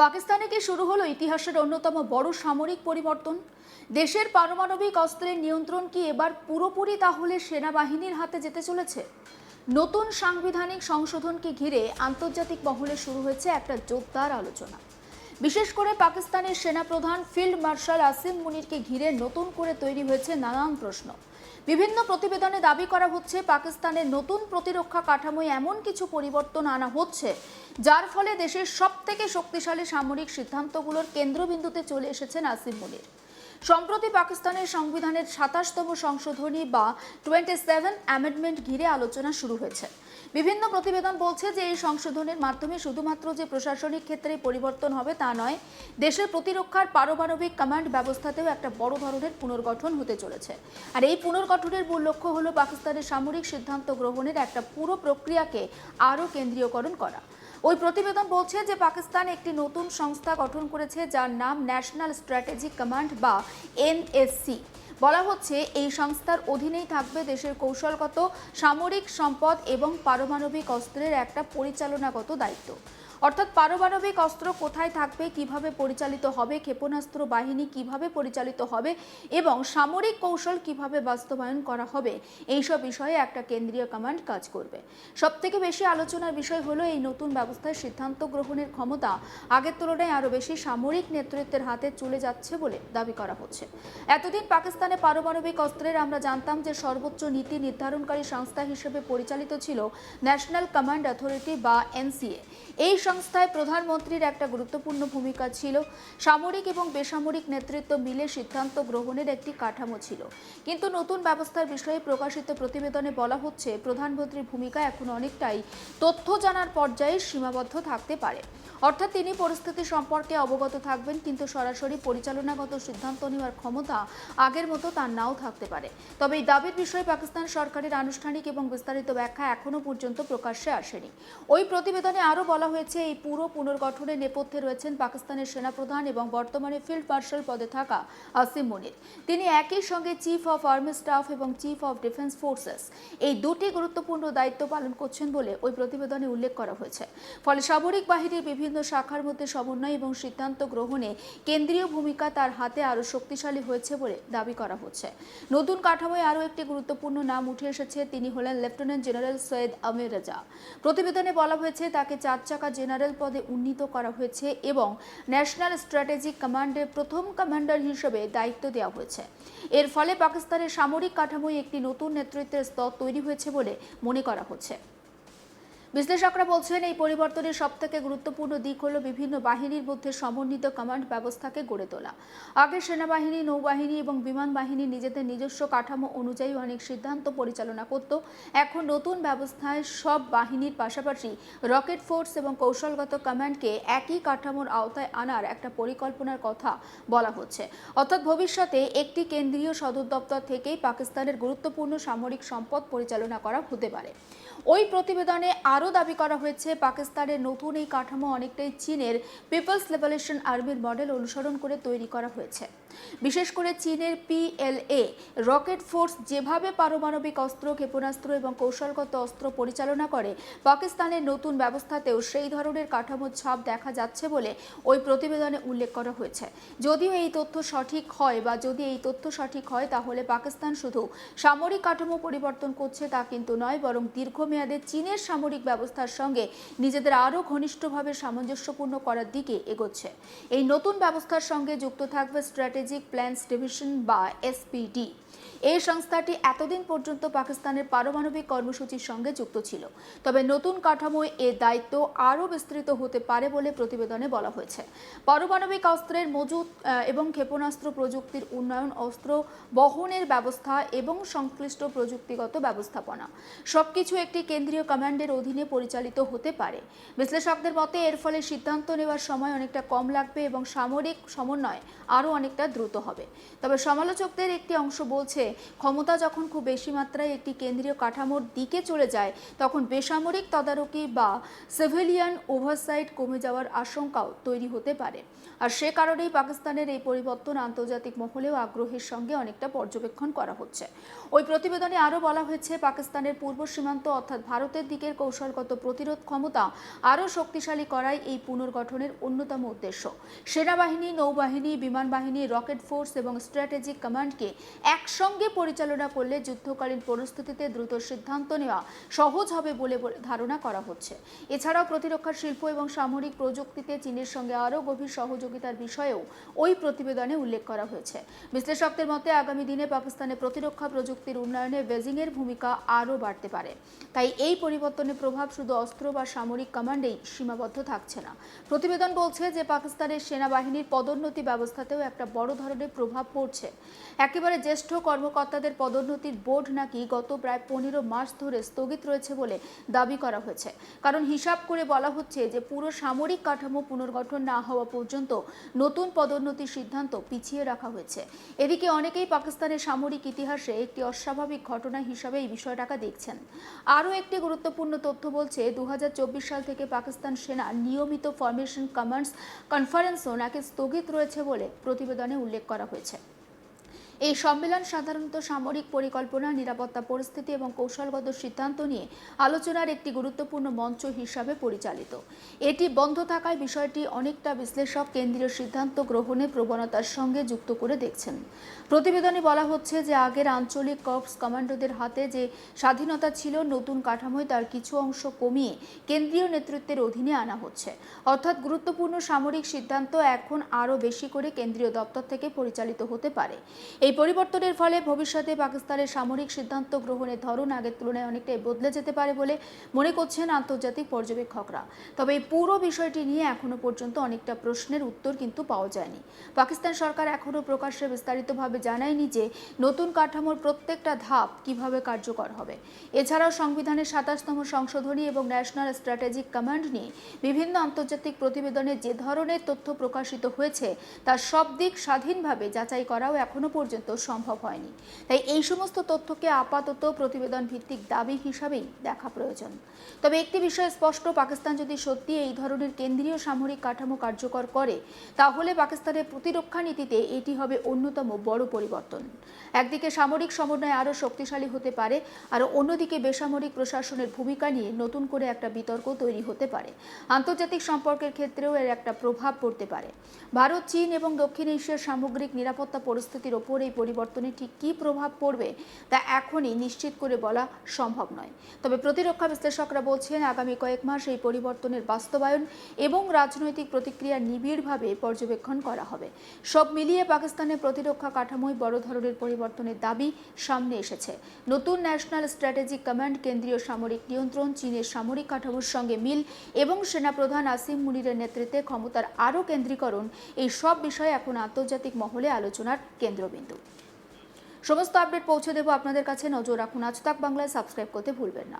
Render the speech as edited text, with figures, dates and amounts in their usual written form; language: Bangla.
পাকিস্তানে কি শুরু হলো ইতিহাসের অন্যতম বড় সামরিক পরিবর্তন? দেশের পারমাণবিক অস্ত্রের নিয়ন্ত্রণ কি এবার পুরোপুরি তাহলে সেনাবাহিনীর হাতে যেতে চলেছে? নতুন সাংবিধানিক সংশোধনকে ঘিরে আন্তর্জাতিক মহলে শুরু হয়েছে একটা জোরদার আলোচনা। বিশেষ করে পাকিস্তানের সেনাপ্রধান ফিল্ড মার্শাল আসিম মুনিরকে ঘিরে নতুন করে তৈরি হয়েছে নানান প্রশ্ন। বিভিন্ন প্রতিবেদনে দাবি করা হচ্ছে পাকিস্তানের নতুন প্রতিরক্ষা কাঠামোয় এমন কিছু পরিবর্তন আনা হচ্ছে যার ফলে দেশের সবথেকে শক্তিশালী সামরিক সিদ্ধান্তগুলোর কেন্দ্রবিন্দুতে চলে এসেছেন আসিম মুনির। সম্প্রতি পাকিস্তানের সংবিধানের ২৭তম সংশোধনী বা 27 অ্যামেন্ডমেন্ট ঘিরে আলোচনা শুরু হয়েছে। বিভিন্ন প্রতিবেদন বলছে যে এই সংশোধনের মাধ্যমে শুধুমাত্র যে প্রশাসনিক ক্ষেত্রে পরিবর্তন হবে তা নয়, দেশের প্রতিরক্ষার পারমাণবিক কমান্ড ব্যবস্থাতেও একটা বড় ধরনের পুনর্গঠন হতে চলেছে। আর এই পুনর্গঠনের মূল লক্ষ্য হলো পাকিস্তানের সামরিক সিদ্ধান্ত গ্রহণের একটা পুরো প্রক্রিয়াকে আরও কেন্দ্রীয়করণ করা। ওই প্রতিবেদন বলছে যে পাকিস্তান একটি নতুন সংস্থা গঠন করেছে যার নাম ন্যাশনাল স্ট্র্যাটেজিক কমান্ড বা NSC। বলা হচ্ছে এই সংস্থার অধীনেই থাকবে দেশের কৌশলগত, সামরিক সম্পদ এবং পারমাণবিক অস্ত্রের একটা পরিচালনাগত দায়িত্ব। অর্থাৎ পারমাণবিক অস্ত্র কোথায় থাকবে, কিভাবে পরিচালিত হবে, ক্ষেপণাস্ত্র বাহিনী কিভাবে পরিচালিত হবে এবং সামরিক কৌশল কিভাবে বাস্তবায়ন করা হবে, এইসব বিষয়ে একটা কেন্দ্রীয় কমান্ড কাজ করবে। সবথেকে বেশি আলোচনার বিষয় হলো এই নতুন ব্যবস্থায় সিদ্ধান্ত গ্রহণের ক্ষমতা আগের তুলনায় আরও বেশি সামরিক নেতৃত্বের হাতে চলে যাচ্ছে বলে দাবি করা হচ্ছে। এতদিন পাকিস্তানে পারমাণবিক অস্ত্রের আমরা জানতাম যে সর্বোচ্চ নীতি নির্ধারণকারী সংস্থা হিসেবে পরিচালিত ছিল ন্যাশনাল কমান্ড অথরিটি বা NCA। এই সংস্থায় প্রধানমন্ত্রীর একটা গুরুত্বপূর্ণ ভূমিকা ছিল। সামরিক এবং বেসামরিক নেতৃত্ব মিলে সিদ্ধান্ত গ্রহণের একটি কাঠামো ছিল। কিন্তু নতুন ব্যবস্থার বিষয়ে প্রকাশিত প্রতিবেদনে বলা হচ্ছে প্রধানমন্ত্রীর ভূমিকা এখন অনেকটাই তথ্য জানার পর্যায়ে সীমাবদ্ধ থাকতে পারে। অর্থাৎ তিনি পরিস্থিতি সম্পর্কে অবগত থাকবেন, কিন্তু সরাসরি পরিচালনাগত সিদ্ধান্ত নেওয়ার ক্ষমতা আগের মতো তার নাও থাকতে পারে। তবে এই দাবির বিষয়ে পাকিস্তান সরকারের আনুষ্ঠানিক এবং বিস্তারিত ব্যাখ্যা এখনো পর্যন্ত প্রকাশ্যে আসেনি। ওই প্রতিবেদনে আরও বলা হয়েছে এই পুরো পুনর্গঠনের নেপথ্যে রয়েছেন পাকিস্তানের সেনাপ্রধান এবং বর্তমানে ফিল্ড মার্শাল পদে থাকা আসিম মুনির। তিনি একই সঙ্গে চিফ অফ আর্মি স্টাফ এবং চিফ অফ ডিফেন্স ফোর্সেস এই দুটি গুরুত্বপূর্ণ দায়িত্ব পালন করছেন বলে ওই প্রতিবেদনে উল্লেখ করা হয়েছে। ফলে সামরিক বাহিনীর বিভিন্ন শাখার মধ্যে সমন্বয় এবং সিদ্ধান্ত গ্রহণে কেন্দ্রীয় ভূমিকা তার হাতে আরও শক্তিশালী হয়েছে বলে দাবি করা হচ্ছে। নতুন কাঠামোয় আরও একটি গুরুত্বপূর্ণ নাম উঠে এসেছে, তিনি হলেন লেফটেন্যান্ট জেনারেল সৈয়দ আমির রেজা। প্রতিবেদনে বলা হয়েছে তাকে 4 চাকা জেনারেল পদে উন্নীত করা হয়েছে এবং ন্যাশনাল স্ট্র্যাটেজিক কমান্ডের প্রথম কমান্ডার হিসেবে দায়িত্ব দেওয়া হয়েছে। এর ফলে পাকিস্তানের সামরিক কাঠামোয় একটি নতুন নেতৃত্বের স্তর তৈরি হয়েছে বলে মনে করা হচ্ছে। বিশ্লেষকরা বলছেন এই পরিবর্তনের সবথেকে গুরুত্বপূর্ণ দিক হলো বিভিন্ন বাহিনীর মধ্যে সমন্বিত কমান্ড ব্যবস্থাকে গড়ে তোলা। আগে সেনাবাহিনী, নৌবাহিনী এবং বিমান বাহিনী নিজেদের নিজস্ব কাঠামো অনুযায়ী অনেক সিদ্ধান্ত পরিচালনা করত। এখন নতুন ব্যবস্থায় সব বাহিনীর পাশাপাশি রকেট ফোর্স এবং কৌশলগত কমান্ডকে একই কাঠামোর আওতায় আনার একটা পরিকল্পনার কথা বলা হচ্ছে। অর্থাৎ ভবিষ্যতে একটি কেন্দ্রীয় সদর দপ্তর থেকেই পাকিস্তানের গুরুত্বপূর্ণ সামরিক সম্পদ পরিচালনা করা হতে পারে। ওই প্রতিবেদনে আরও দাবি করা হয়েছে পাকিস্তানের নতুন এই কাঠামো অনেকটাই চীনের পিপলস লিবারেশন আর্মির মডেল অনুসরণ করে তৈরি করা হয়েছে। বিশেষ করে চীনের PLA রকেট ফোর্স যেভাবে পারমাণবিক অস্ত্র, ক্ষেপণাস্ত্র এবং কৌশলগত অস্ত্র পরিচালনা করে, পাকিস্তানের নতুন ব্যবস্থাতেও সেই ধরনের কাঠামোর ছাপ দেখা যাচ্ছে বলে ওই প্রতিবেদনে উল্লেখ করা হয়েছে। যদিও এই তথ্য সঠিক হয় তাহলে পাকিস্তান শুধু সামরিক কাঠামো পরিবর্তন করছে তা কিন্তু নয়, বরং দীর্ঘমেয়াদে চীনের সামরিক ব্যবস্থার সঙ্গে নিজেদের আরও ঘনিষ্ঠভাবে সামঞ্জস্যপূর্ণ করার দিকে এগোচ্ছে। এই নতুন ব্যবস্থার সঙ্গে যুক্ত থাকবে স্ট্র্যাটেজিক প্ল্যান্স ডিভিশন বা SPD। এই সংস্থাটি এতদিন পর্যন্ত পাকিস্তানের পারমাণবিক কর্মসূচির সঙ্গে যুক্ত ছিল। তবে নতুন কাঠামোয় এর দায়িত্ব আরও বিস্তৃত হতে পারে বলে প্রতিবেদনে বলা হয়েছে। পারমাণবিক অস্ত্রের মজুত এবং ক্ষেপণাস্ত্র প্রযুক্তির উন্নয়ন, অস্ত্র বহনের ব্যবস্থা এবং সংশ্লিষ্ট প্রযুক্তিগত ব্যবস্থাপনা সবকিছু একটি কেন্দ্রীয় কমান্ডের অধীনে পরিচালিত হতে পারে। বিশ্লেষকদের মতে এর ফলে সিদ্ধান্ত নেওয়ার সময় অনেকটা কম লাগবে এবং সামরিক সমন্বয় আরও অনেকটা দ্রুত হবে। তবে সমালোচকদের একটি অংশ বলছে ক্ষমতা যখন খুব বেশি মাত্রায় একটি কেন্দ্রীয় কাঠামোর দিকে চলে যায় তখন বেসামরিক তদারকি বা সিভিলিয়ান ওভারসাইট কমে যাওয়ার আশঙ্কাও তৈরি হতে পারে। আর সে কারণেই পাকিস্তানের এই পরিবর্তন আন্তর্জাতিক মহলেও আগ্রহের সঙ্গে অনেকটা পর্যবেক্ষণ করা হচ্ছে। ওই প্রতিবেদনে আরও বলা হয়েছে, পাকিস্তানের পূর্ব সীমান্ত অর্থাৎ ভারতের দিকের কৌশলগত প্রতিরোধ ক্ষমতা আরও শক্তিশালী করাই এই পুনর্গঠনের অন্যতম উদ্দেশ্য। সেনাবাহিনী, নৌবাহিনী, বিমান বাহিনী, রকেট ফোর্স এবং স্ট্র্যাটেজিক কমান্ডকে একসঙ্গে পরিচালনা করলে যুদ্ধকালীন পরিস্থিতিতে দ্রুত সিদ্ধান্ত নেওয়া সহজ হবে বলে ধারণা করা হচ্ছে। এছাড়াও প্রতিরক্ষা শিল্প এবং সামরিক প্রযুক্তিতে চীনের সঙ্গে আরও গভীর সহযোগিতার বিষয়েও ওই প্রতিবেদনে উল্লেখ করা হয়েছে। বিশ্লেষকদের মতে আগামী দিনে পাকিস্তানের প্রতিরক্ষা প্রযুক্তির উন্নয়নে বেজিংয়ের ভূমিকা আরও বাড়তে পারে। তাই এই পরিবর্তনের প্রভাব শুধু অস্ত্র বা সামরিক কমান্ডেই সীমাবদ্ধ থাকছে না। প্রতিবেদন বলছে যে পাকিস্তানের সেনাবাহিনীর পদোন্নতি ব্যবস্থাতেও একটা বড় ধরনের প্রভাব পড়ছে। একেবারে জ্যেষ্ঠ কর্মকর্তাদের পদোন্নতির বোর্ড নাকি গত প্রায় 15 মাস ধরে স্থগিত রয়েছে বলে দাবি করা হয়েছে। কারণ হিসাব করে বলা হচ্ছে যে পুরো সামরিক কাঠামো পুনর্গঠন না হওয়া পর্যন্ত নতুন পদোন্নতির সিদ্ধান্ত পিছিয়ে রাখা হয়েছে। এদিকে অনেকেই পাকিস্তানের সামরিক ইতিহাসে একটি অস্বাভাবিক ঘটনা হিসাবে এই বিষয়টাকে দেখছেন। আরও একটি গুরুত্বপূর্ণ তথ্য বলছে 2024 সাল থেকে পাকিস্তান সেনা নিয়মিত ফরমেশন কমান্ডস কনফারেন্সও নাকি স্থগিত রয়েছে বলে প্রতিবেদনে উল্লেখ করা হয়েছে। এই সম্মেলন সাধারণত সামরিক পরিকল্পনা, নিরাপত্তা পরিস্থিতি এবং কৌশলগত সিদ্ধান্ত নিয়ে আলোচনার একটি গুরুত্বপূর্ণ মঞ্চ হিসাবে পরিচালিত। এটি বন্ধ থাকায় বিষয়টি অনেকটা বিশ্লেষক কেন্দ্রীয় সিদ্ধান্ত গ্রহণের প্রবণতার সঙ্গে যুক্ত করে দেখছেন। প্রতিবেদনে বলা হচ্ছে যে আগের আঞ্চলিক কর্পস কমান্ডোদের হাতে যে স্বাধীনতা ছিল, নতুন কাঠামোয় তার কিছু অংশ কমিয়ে কেন্দ্রীয় নেতৃত্বের অধীনে আনা হচ্ছে। অর্থাৎ গুরুত্বপূর্ণ সামরিক সিদ্ধান্ত এখন আরও বেশি করে কেন্দ্রীয় দপ্তর থেকে পরিচালিত হতে পারে। এই পরিবর্তনের ফলে ভবিষ্যতে পাকিস্তানের সামরিক সিদ্ধান্ত গ্রহণের ধরন আগের তুলনায় অনেকটাই বদলে যেতে পারে বলে মনে করছেন আন্তর্জাতিক পর্যবেক্ষকরা। তবে এই পুরো বিষয়টি নিয়ে এখনো পর্যন্ত অনেকটা প্রশ্নের উত্তর কিন্তু পাওয়া যায়নি। পাকিস্তান সরকার এখনো প্রকাশ্যে বিস্তারিতভাবে জানায়নি যে নতুন কাঠামোর প্রত্যেকটা ধাপ কিভাবে কার্যকর হবে। এছাড়াও সংবিধানের 27তম সংশোধনী এবং ন্যাশনাল স্ট্র্যাটেজিক কমান্ড নিয়ে বিভিন্ন আন্তর্জাতিক প্রতিবেদনে যে ধরনের তথ্য প্রকাশিত হয়েছে তার সব দিক স্বাধীনভাবে যাচাই করাও এখনো পর্যন্ত সম্ভব হয়নি। তাই এই সমস্ত তথ্যকে আপাতত প্রতিবেদন ভিত্তিক দাবি হিসাবেই দেখা প্রয়োজন। তবে একটি বিষয় স্পষ্ট, পাকিস্তান যদি সত্যি এই ধরনের কেন্দ্রীয় সামরিক কাঠামো কার্যকর করে তাহলে পাকিস্তানের প্রতিরক্ষা নীতিতে এটি হবে অন্যতম বড় পরিবর্তন। একদিকে সামরিক সমন্বয় আরও শক্তিশালী হতে পারে, আর অন্যদিকে বেসামরিক প্রশাসনের ভূমিকা নিয়ে নতুন করে একটা বিতর্ক তৈরি হতে পারে। আন্তর্জাতিক সম্পর্কের ক্ষেত্রেও এর একটা প্রভাব পড়তে পারে। ভারত, চীন এবং দক্ষিণ এশিয়ার সামগ্রিক নিরাপত্তা পরিস্থিতির ওপর এই পরিবর্তনে ঠিক কী প্রভাব পড়বে তা এখনই নিশ্চিত করে বলা সম্ভব নয়। তবে প্রতিরক্ষা বিশ্লেষকরা বলছেন আগামী কয়েক মাস এই পরিবর্তনের বাস্তবায়ন এবং রাজনৈতিক প্রতিক্রিয়া নিবিড়ভাবে পর্যবেক্ষণ করা হবে। সব মিলিয়ে পাকিস্তানের প্রতিরক্ষা কাঠামোয় বড় ধরনের পরিবর্তনের দাবি সামনে এসেছে। নতুন ন্যাশনাল স্ট্র্যাটেজিক কমান্ড, কেন্দ্রীয় সামরিক নিয়ন্ত্রণ, চীনের সামরিক কাঠামোর সঙ্গে মিল এবং সেনাপ্রধান আসিম মুনিরের নেতৃত্বে ক্ষমতার আরও কেন্দ্রীকরণ, এই সব বিষয় এখন আন্তর্জাতিক মহলে আলোচনার কেন্দ্রবিন্দু। সমস্ত আপডেট পৌঁছে দেব আপনাদের কাছে। নজর রাখুন আজ তাক বাংলায়, সাবস্ক্রাইব করতে ভুলবেন না।